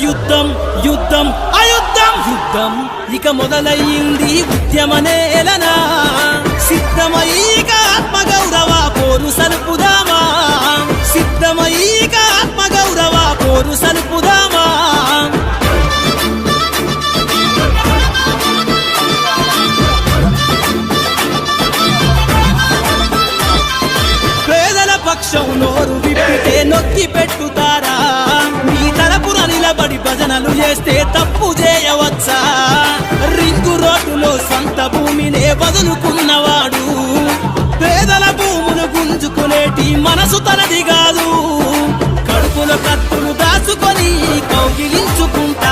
యుద్ధం యుద్ధం అయుద్ధం యుద్ధం ఇక మొదలయ్యింది ఉద్యమనేలనా సిద్ధమయ్యిక ఆత్మగౌరవ పోరు సలుపుదామా సిద్ధమయ్యిక ఆత్మగౌరవ పోరు సలుపుదామా పేదల పక్షం నోరు విప్పితే నొక్కి పెట్టుతారా మీ తరపున నిలబడి భజనలు చేస్తే తప్పు చేయవచ్చా రింగు రోడ్డులో సొంత భూమినే వదులుకున్నవాడు పేదల భూములు గుంజుకునేటి మనసు తనది కాదు కడుపుల కత్తులు దాచుకొని కౌగిలించుకుంటా